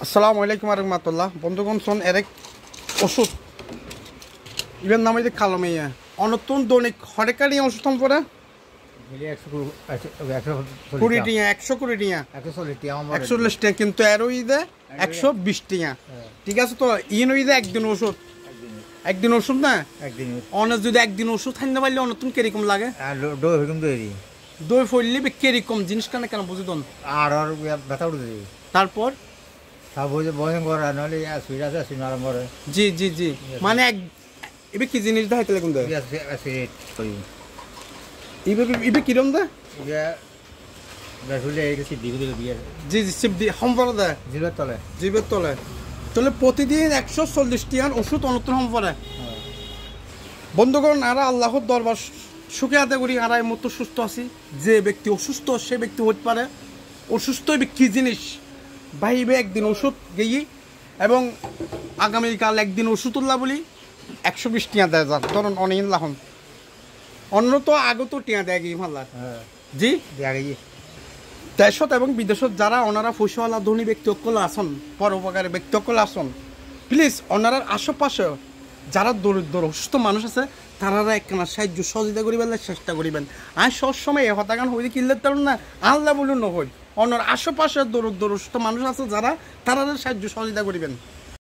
আসসালামু আলাইকুম রহমতুল্লাহ বন্ধুগণ শোন এরেক ওষুধ ইভেন নাম হইতে খালো মেয়ে অনতুন দৈনিক হরেকারি ওষুধ পরে 120 টিয়া 120 টিয়া 140 টিয়া কিন্তু এর ওইদে 120 টিয়া ঠিক আছে তো ইন ওইদে একদিন ওষুধ না একদিন অনেক যদি একদিন ওষুধ খাইতে পারলে অনতুন কিরকম লাগে দই ফইলে কিরকম জিনিস কেন বুঝি দন আর ব্যথা উঠে তারপর জি জি জি মানে এবে কি জিনিস দা হাইতে লাগুন দা এবে কিরম দা জি জি সিবদি সম্পর দা জিবের তলে তাহলে প্রতিদিন 140 টিয়ার ওষুধ অনতন সম্পরে বন্ধুগণ আর আল্লাহর দরবার সুখে আদায় করি আর এই মতো সুস্থ আছি যে ব্যক্তি অসুস্থ সে ব্যক্তি হতে পারে অসুস্থ কি জিনিস ভাইবে একদিন ওষুধ গেই এবং আগামীকাল একদিন ওষুধ উল্লা বলি 120 টিয়া দেয় যান ধরুন অনেক লাহন অন্য তো আগে তো টিয়া দেয় গিয়ে মাল্লার জি দেশত এবং বিদেশত যারা ওনারা পয়সাওয়ালা ধনী ব্যক্তি অকল আসন পরোপকারী ব্যক্তি অকল আসন প্লিজ ওনারা আশেপাশে যারা দরিদ্র অসুস্থ মানুষ আছে তারা একখানা সাহায্য সহযোগিতা করিবেন চেষ্টা করিবেন আর সবসময় এ হতাগান হইতে কিনলে তেমন না আল্লাহ বলুন নহই অন্যর আশেপাশে দরিদ্র অসুস্থ মানুষ আছে যারা তারা সাহায্য সহযোগিতা করিবেন।